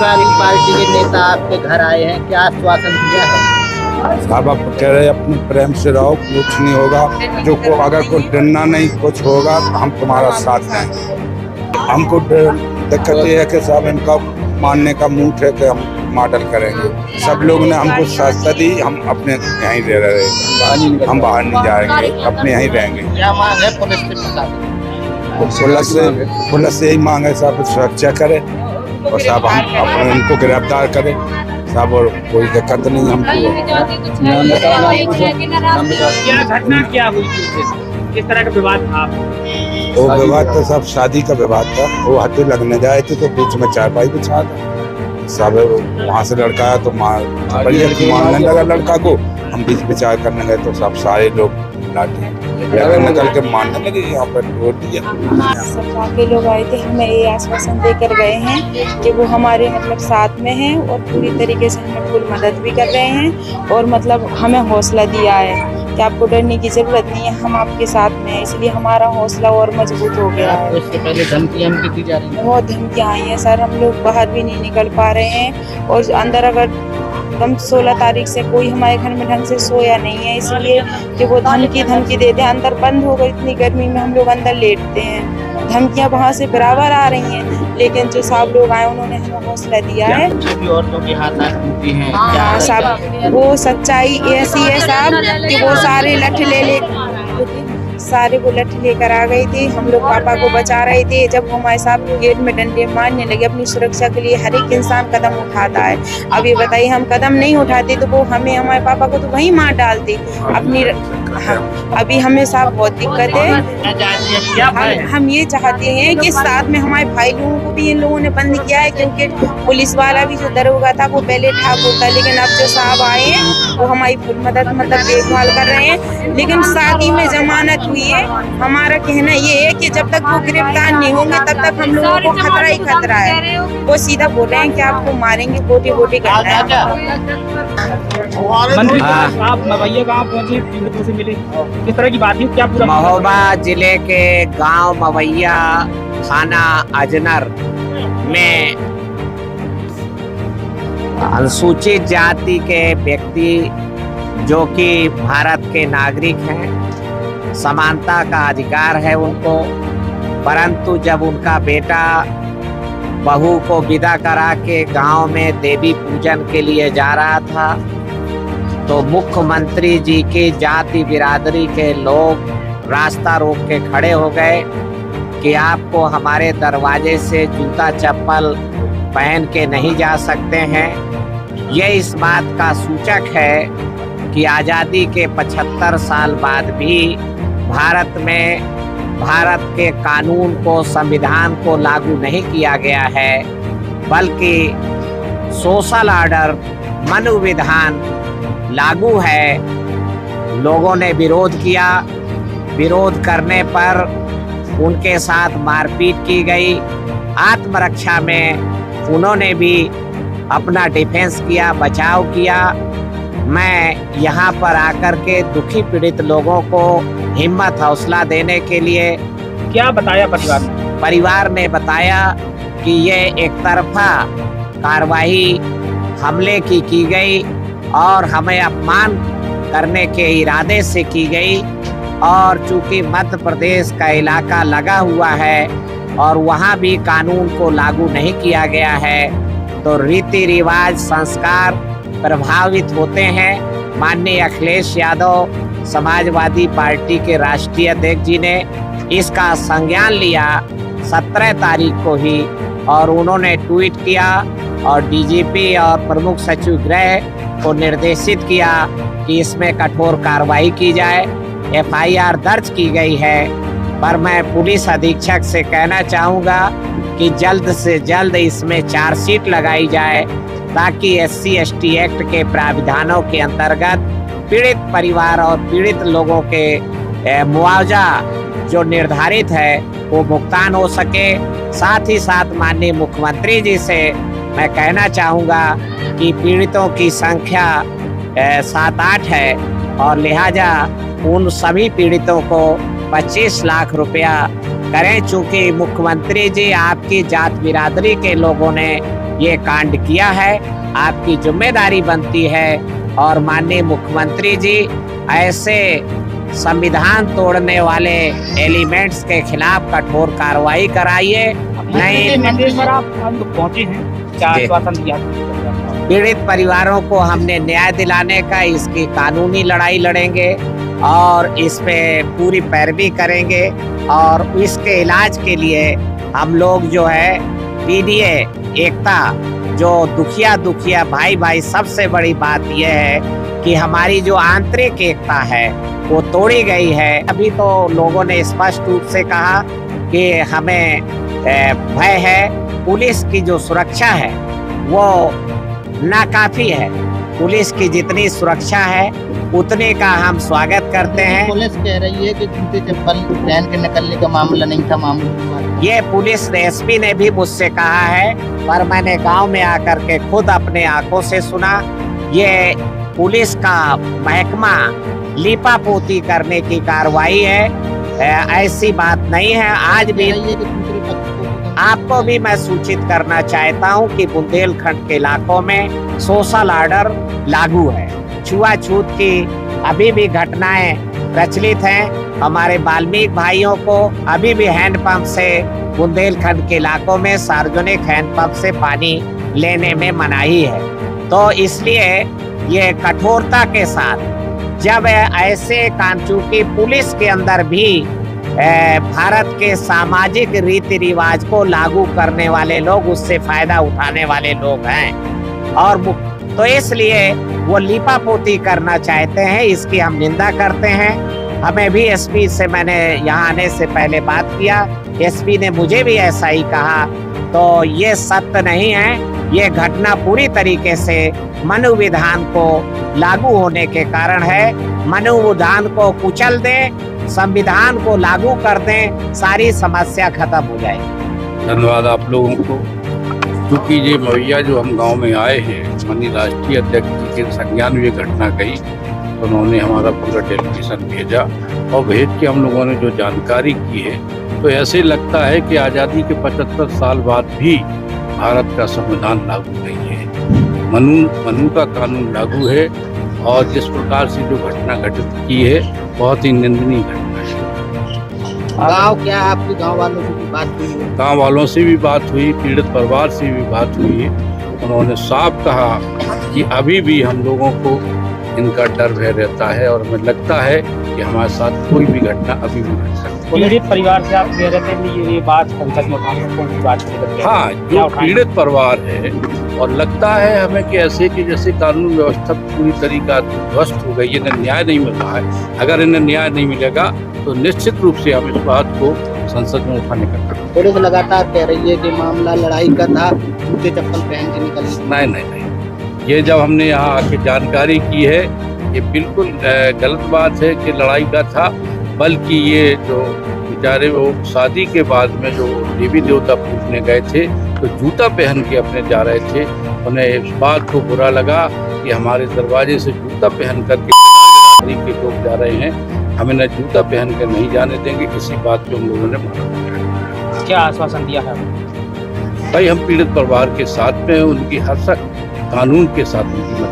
Samajwadi party के नेता आपके घर आए हैं, क्या आश्वासन दिया है? साहब आप कह रहे अपने प्रेम से रहो, कुछ नहीं होगा। जो को अगर कोई डरना नहीं कुछ होगा तो हम तुम्हारा साथ दें। हमको दिक्कत ये है कि साहब इनका मानने का मूड है कि हम मॉडल करेंगे। सब लोग ने हमको साथ दी, हम अपने यहीं रह रहे, हम बाहर नहीं जाएंगे, अपने यहीं रहेंगे। क्या मांग है पुलिस के प्रशासन? पुलिस से यही मांग है साहब, सुरक्षा करे और साहब हम अपने उनको गिरफ्तार करें साहब, और कोई दिक्कत नहीं हमको। क्या घटना क्या हुई थी, किस तरह का विवाद था? वो विवाद तो सब शादी का विवाद था। वो हथे लगने जाए थे तो बीच में चारपाई बिछा था सब, वहाँ से लड़का आया तो मारने लगा लड़का को। हम बीच विचार करने गए तो सब सारे लोग लाठी निकल के मारने लगे, यहाँ पर तोड़ दिया। सरकार के लोग आए थे, हमें ये आश्वासन देकर गए हैं कि वो हमारे मतलब साथ में हैं और पूरी तरीके से हमें फुल मदद भी कर रहे हैं और मतलब हमें हौसला दिया है कि आपको डरने की जरूरत नहीं है, हम आपके साथ में हैं। इसलिए हमारा हौसला और मजबूत हो गया है। इससे पहले धमकियां दी जा रही हैं? बहुत धमकियाँ आई हैं सर, हम लोग बाहर भी नहीं निकल पा रहे हैं और अंदर अगर हम 16 तारीख से कोई हमारे घर में ढंग से सोया नहीं है, इसलिए कि वो धमकी देते हैं। अंदर बंद हो गई, इतनी गर्मी में हम लोग अंदर लेटते हैं, धमकियां वहाँ से बराबर आ रही हैं। लेकिन जो साहब लोग आए उन्होंने हमें हौसला दिया है। भी औरतों के हाथ टूटी हैं? हाँ साहब, वो सच्चाई ऐसी है साहब कि वो सारे वो लठ लेकर आ गए थे। हम लोग पापा को बचा रहे थे। जब हमारे साहब गेट में डंडे मारने लगे, अपनी सुरक्षा के लिए हर एक इंसान कदम उठाता है। अब ये बताइए, हम कदम नहीं उठाते तो वो हमें, हमारे पापा को तो वहीं मार डालते अपनी। हाँ, अभी हमें साहब बहुत दिक्कत है। हम ये चाहते हैं कि साथ में हमारे भाई लोगों को भी इन लोगों ने बंद किया है, क्योंकि पुलिस वाला भी जो दरोगा था वो पहले ठाकुर था, लेकिन अब जो साहब आए हैं वो हमारी फुल मदद मतलब देखभाल कर रहे हैं। लेकिन शादी में जमानत हुई है। हमारा कहना ये है कि जब तक वो गिरफ्तार नहीं होंगे तब तक हम लोगों को खतरा ही खतरा है। वो सीधा बोल रहे हैं कि आपको मारेंगे, बोटी करना है। मंत्री साहब, आप मवैया गांव पहुंचे, पीड़ितों से मिले, किस तरह की बात है, क्या पूरा? महोबा जिले के गांव मवैया, थाना अजनर में अनुसूचित जाति के व्यक्ति जो कि भारत के नागरिक हैं, समानता का अधिकार है उनको, परंतु जब उनका बेटा बहू को विदा करा के गांव में देवी पूजन के लिए जा रहा था तो मुख्यमंत्री जी की जाति बिरादरी के लोग रास्ता रोक के खड़े हो गए कि आपको हमारे दरवाजे से जूता चप्पल पहन के नहीं जा सकते हैं। ये इस बात का सूचक है कि आज़ादी के 75 साल बाद भी भारत में भारत के कानून को, संविधान को लागू नहीं किया गया है, बल्कि सोशल ऑर्डर, मनु विधान लागू है। लोगों ने विरोध किया, विरोध करने पर उनके साथ मारपीट की गई। आत्मरक्षा में उन्होंने भी अपना डिफेंस किया, बचाव किया। मैं यहाँ पर आकर के दुखी पीड़ित लोगों को हिम्मत, हौसला देने के लिए। क्या बताया परिवार ने? परिवार ने बताया कि ये एक तरफा कार्रवाई हमले की गई और हमें अपमान करने के इरादे से की गई, और चूंकि मध्य प्रदेश का इलाका लगा हुआ है और वहाँ भी कानून को लागू नहीं किया गया है तो रीति रिवाज, संस्कार प्रभावित होते हैं। माननीय अखिलेश यादव समाजवादी पार्टी के राष्ट्रीय अध्यक्ष जी ने इसका संज्ञान लिया 17 तारीख को ही, और उन्होंने ट्वीट किया और डीजीपी और प्रमुख सचिव गृह को निर्देशित किया कि इसमें कठोर कार्रवाई की जाए। एफआईआर दर्ज की गई है, पर मैं पुलिस अधीक्षक से कहना चाहूँगा कि जल्द से जल्द इसमें चार्जशीट लगाई जाए ताकि SC/ST एक्ट के प्राविधानों के अंतर्गत पीड़ित परिवार और पीड़ित लोगों के मुआवजा जो निर्धारित है वो भुगतान हो सके। साथ ही साथ माननीय मुख्यमंत्री जी से मैं कहना चाहूँगा कि पीड़ितों की संख्या 7-8 है और लिहाजा उन सभी पीड़ितों को 25 लाख रुपया करें। चूँकि मुख्यमंत्री जी आपकी जात बिरादरी के लोगों ने ये कांड किया है, आपकी जिम्मेदारी बनती है। और माननीय मुख्यमंत्री जी ऐसे संविधान तोड़ने वाले एलिमेंट्स के खिलाफ कठोर कार्रवाई कराइए। नहीं मंदिर पर आप हम लोग पहुंचे हैं, क्या जी। आश्वासन दिया? पीड़ित परिवारों को हमने न्याय दिलाने का, इसकी कानूनी लड़ाई लड़ेंगे और इस पे पूरी पैरवी करेंगे। और इसके इलाज के लिए हम लोग जो है पीडीए एकता, जो दुखिया भाई भाई, सबसे बड़ी बात यह है कि हमारी जो आंतरिक एकता है वो तोड़ी गई है। अभी तो लोगों ने स्पष्ट रूप से कहा कि हमें भय है। पुलिस की जो सुरक्षा है वो नाकाफी है। पुलिस की जितनी सुरक्षा है उतने का हम स्वागत करते हैं। पुलिस कह रही है कि जूते चप्पल पहन के निकलने का मामला नहीं था, मामूली ये पुलिस एसपी ने भी मुझसे कहा है, पर मैंने गांव में आकर के खुद अपने आंखों से सुना। ये पुलिस का महकमा लीपापोती करने की कार्रवाई है, ऐसी बात नहीं है। आज भी आपको भी मैं सूचित करना चाहता हूं कि बुंदेलखंड के इलाकों में सोशल ऑर्डर लागू है। छुआछूत की अभी भी घटनाएं प्रचलित हैं। हमारे वाल्मीकि भाइयों को अभी भी हैंडपंप से बुंदेलखंड के इलाकों में सार्वजनिक हैंडपंप से पानी लेने में मनाही है। तो इसलिए ये कठोरता के साथ जब ऐसे चूंकि पुलिस के अंदर भी भारत के सामाजिक रीति रिवाज को लागू करने वाले लोग, उससे फायदा उठाने वाले लोग हैं और तो इसलिए वो लीपापोती करना चाहते हैं। इसकी हम निंदा करते हैं। हमें भी एसपी से, मैंने यहाँ आने से पहले बात किया, एसपी ने मुझे भी ऐसा ही कहा। तो ये सत्य नहीं है। ये घटना पूरी तरीके से मनु विधान को लागू होने के कारण है। मनु विधान को कुचल दें, संविधान को लागू कर दें, सारी समस्या खत्म हो जाएगी। धन्यवाद आप लोगों को। क्योंकि ये मवैया जो हम गांव में आए हैं, माननीय राष्ट्रीय अध्यक्ष जी के संज्ञान में ये घटना गई, तो उन्होंने हमारा पूरा डेलीगेशन भेजा और भेज के हम लोगों ने जो जानकारी की है, तो ऐसे लगता है कि आज़ादी के 75 साल बाद भी भारत का संविधान लागू नहीं है। मनु का कानून लागू है और जिस प्रकार से जो घटना घटित की है, बहुत ही निंदनीय घटना है। गाँव क्या आपके गाँव वालों से भी बात हुई है? गाँव वालों से भी बात हुई, पीड़ित परिवार से भी बात हुई है। उन्होंने साफ कहा कि अभी भी हम लोगों को इनका डर भय रहता है और हमें लगता है कि हमारे साथ कोई भी घटना अभी भी घट सकती है। पीड़ित परिवार से आप कह रहे थे कि ये बात संसद में उठाने कौन सी बात है? हाँ, जो पीड़ित परिवार है और लगता है हमें कि ऐसे कि जैसे कानून व्यवस्था पूरी तरीका ध्वस्त हो गई, इन्हें न्याय नहीं मिल रहा है। अगर इन्हें न्याय नहीं मिलेगा तो निश्चित रूप से हम इस बात को संसद में उठाने का पुलिस लगातार कह रही है कि मामला लड़ाई का था, जूते चप्पल पहन के निकलने। नहीं, ये जब हमने यहाँ आके जानकारी की है, ये बिल्कुल गलत बात है कि लड़ाई का था। बल्कि ये जो बेचारे वो शादी के बाद में जो देवी देवता पूजने गए थे, तो जूता पहन के अपने जा रहे थे। उन्हें इस बात को बुरा लगा कि हमारे दरवाजे से जूता पहन करके के लोग जा रहे हैं, हमें न जूता पहन कर नहीं जाने देंगे। इसी बात पे हम लोगों ने माना। क्या आश्वासन दिया है? भाई हम पीड़ित परिवार के साथ में, उनकी हर कानून के साथ उनकी